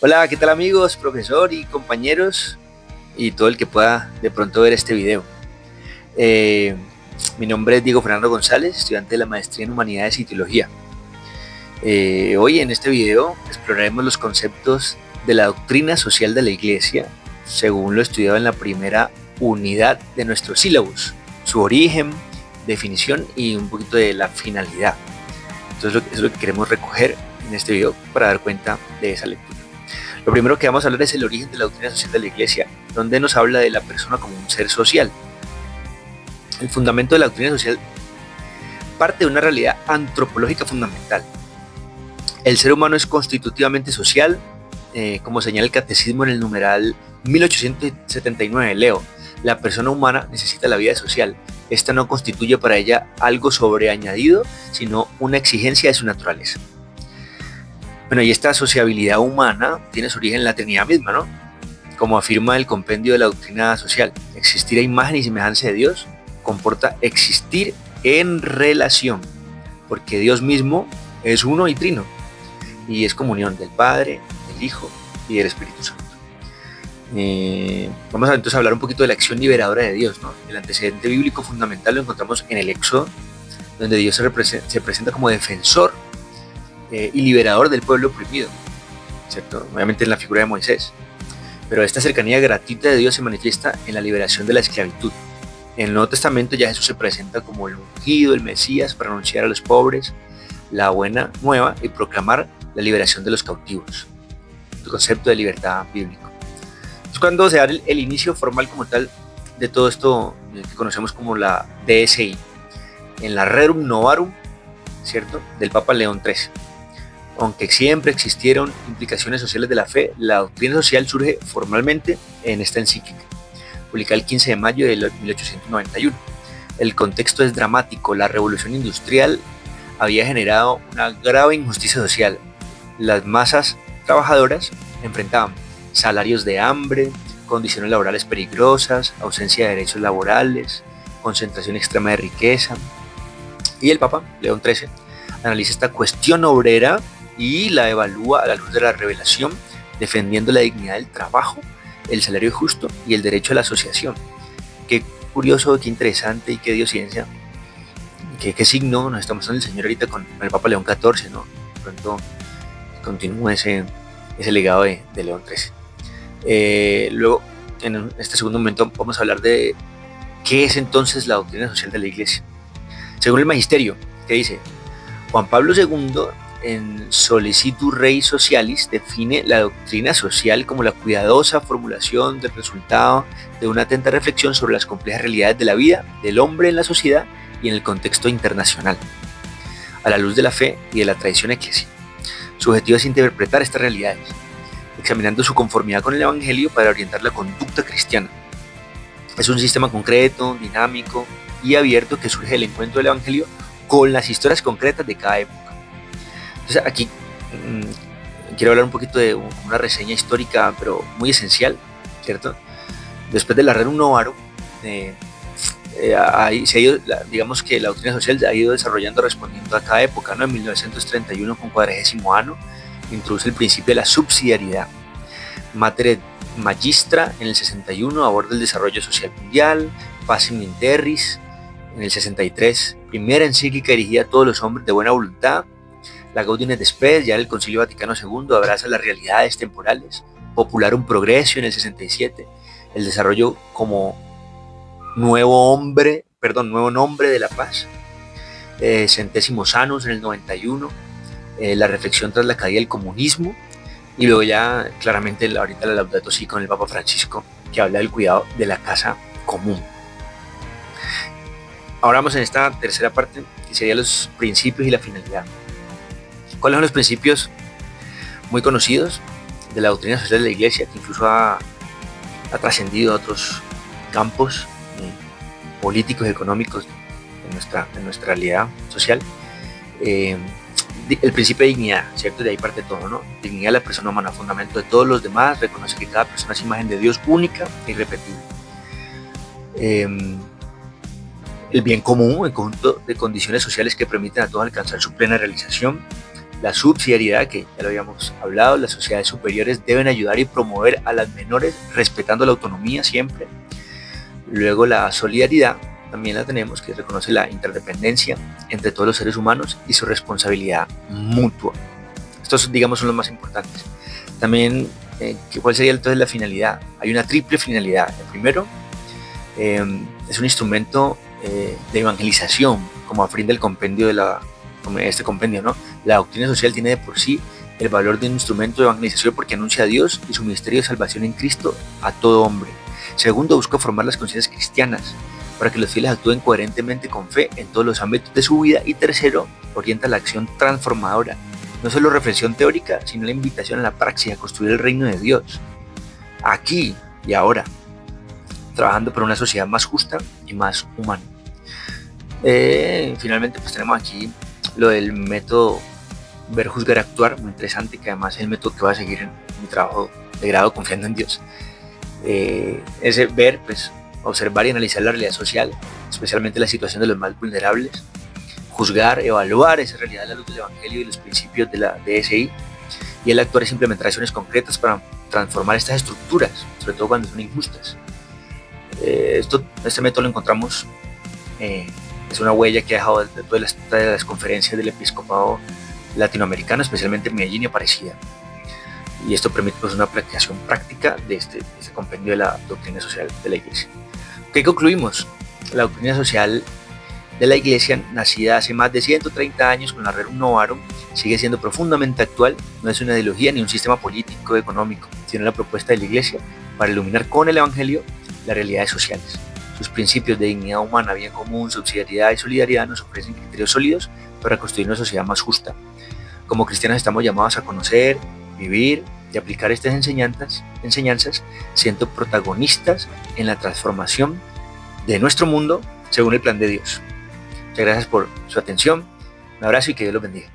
Hola, ¿qué tal amigos, profesor y compañeros y todo el que pueda de pronto ver este video? Eh, Mi nombre es Diego Fernando González, estudiante de la maestría en Humanidades y Teología. Hoy en este video exploraremos los conceptos de la doctrina social de la Iglesia, según lo estudiado en la primera unidad de nuestro sílabus, su origen, definición y un poquito de la finalidad. Entonces eso es lo que queremos recoger en este video para dar cuenta de esa lectura. Lo primero que vamos a hablar es el origen de la doctrina social de la Iglesia, donde nos habla de la persona como un ser social. El fundamento de la doctrina social parte de una realidad antropológica fundamental. El ser humano es constitutivamente social, como señala el catecismo en el numeral 1879, leo: la persona humana necesita la vida social. Esta no constituye para ella algo sobreañadido, sino una exigencia de su naturaleza. Bueno, y esta sociabilidad humana tiene su origen en la Trinidad misma, ¿no? Como afirma el compendio de la doctrina social, existir a imagen y semejanza de Dios comporta existir en relación, porque Dios mismo es uno y trino, y es comunión del Padre, del Hijo y del Espíritu Santo. Vamos a entonces hablar un poquito de la acción liberadora de Dios, ¿no? El antecedente bíblico fundamental lo encontramos en el Éxodo, donde Dios se presenta como defensor y liberador del pueblo oprimido, ¿cierto? Obviamente en la figura de Moisés. Pero esta cercanía gratuita de Dios se manifiesta en la liberación de la esclavitud. En el Nuevo Testamento ya Jesús se presenta como el ungido, el Mesías, para anunciar a los pobres la buena nueva y proclamar la liberación de los cautivos. El concepto de libertad bíblico. Es cuando se da el inicio formal como tal de todo esto que conocemos como la DSI, en la Rerum Novarum, ¿cierto?, del Papa León XIII. Aunque siempre existieron implicaciones sociales de la fe, la doctrina social surge formalmente en esta encíclica, publicada el 15 de mayo de 1891. El contexto es dramático. La revolución industrial había generado una grave injusticia social. Las masas trabajadoras enfrentaban salarios de hambre, condiciones laborales peligrosas, ausencia de derechos laborales, concentración extrema de riqueza. Y el Papa León XIII analiza esta cuestión obrera y la evalúa a la luz de la revelación, defendiendo la dignidad del trabajo, el salario justo y el derecho a la asociación. Qué curioso, qué interesante y qué diosidencia, qué signo nos está mostrando el Señor ahorita con el Papa León XIV, ¿no? De pronto continúa ese legado de León XIII. Luego, en este segundo momento, vamos a hablar de qué es entonces la doctrina social de la Iglesia. Según el Magisterio, que dice: Juan Pablo II, en Solicitud Rei Socialis, define la doctrina social como la cuidadosa formulación del resultado de una atenta reflexión sobre las complejas realidades de la vida del hombre en la sociedad y en el contexto internacional, a la luz de la fe y de la tradición eclesial. Su objetivo es interpretar estas realidades, examinando su conformidad con el Evangelio para orientar la conducta cristiana. Es un sistema concreto, dinámico y abierto que surge del encuentro del Evangelio con las historias concretas de cada época. Entonces aquí quiero hablar un poquito de una reseña histórica, pero muy esencial, ¿cierto? Después de la Rerum Novarum, se ha ido, digamos que la doctrina social se ha ido desarrollando respondiendo a cada época, ¿no? En 1931, con Cuadragésimo Anno, introduce el principio de la subsidiariedad. Mater Magistra, en el 61, aborda el desarrollo social mundial. Pacem in Terris, en el 63, primera encíclica dirigida a todos los hombres de buena voluntad. La Gaudium et Spes, ya en el Concilio Vaticano II, abraza las realidades temporales. Popularum Progressio, en el 67, el desarrollo como nuevo nombre de la paz. Centésimos Annus, en el 91, la reflexión tras la caída del comunismo. Y luego ya claramente ahorita la Laudato Si con el Papa Francisco, que habla del cuidado de la casa común. Ahora vamos en esta tercera parte, que serían los principios y la finalidad. ¿Cuáles son los principios muy conocidos de la doctrina social de la Iglesia, que incluso ha trascendido a otros campos políticos y económicos de nuestra realidad social? El principio de dignidad, ¿cierto? De ahí parte todo, ¿no? Dignidad de la persona humana, fundamento de todos los demás, reconoce que cada persona es imagen de Dios única e irrepetible. El bien común, el conjunto de condiciones sociales que permiten a todos alcanzar su plena realización. La subsidiariedad, que ya lo habíamos hablado, las sociedades superiores deben ayudar y promover a las menores respetando la autonomía siempre. Luego la solidaridad también la tenemos, que reconoce la interdependencia entre todos los seres humanos y su responsabilidad mutua. Estos, digamos, son los más importantes. También, ¿cuál sería entonces la finalidad? Hay una triple finalidad. El primero es un instrumento de evangelización, como afirma el compendio este compendio, ¿no? La doctrina social tiene de por sí el valor de un instrumento de evangelización porque anuncia a Dios y su misterio de salvación en Cristo a todo hombre. Segundo, busca formar las conciencias cristianas para que los fieles actúen coherentemente con fe en todos los ámbitos de su vida. Y tercero, orienta la acción transformadora, no solo reflexión teórica, sino la invitación a la praxis, a construir el reino de Dios, aquí y ahora, trabajando por una sociedad más justa y más humana. Finalmente, pues tenemos aquí lo del método ver, juzgar, actuar, muy interesante, que además es el método que voy a seguir en mi trabajo de grado confiando en Dios. Ese ver, pues observar y analizar la realidad social, especialmente la situación de los más vulnerables, juzgar, evaluar esa realidad a la luz del Evangelio y los principios de la DSI, y el actuar es implementar acciones concretas para transformar estas estructuras, sobre todo cuando son injustas. Este método lo encontramos, es una huella que ha dejado de las conferencias del episcopado latinoamericano, especialmente en Medellín y Aparecida. Y esto permite pues, una aplicación práctica de este compendio de la doctrina social de la Iglesia. ¿Qué concluimos? La doctrina social de la Iglesia, nacida hace más de 130 años con la Rerum Novarum, sigue siendo profundamente actual. No es una ideología ni un sistema político económico, sino la propuesta de la Iglesia para iluminar con el Evangelio las realidades sociales. Sus principios de dignidad humana, bien común, subsidiariedad y solidaridad nos ofrecen criterios sólidos para construir una sociedad más justa. Como cristianos estamos llamados a conocer, vivir y aplicar estas enseñanzas, siendo protagonistas en la transformación de nuestro mundo según el plan de Dios. Muchas gracias por su atención, un abrazo y que Dios los bendiga.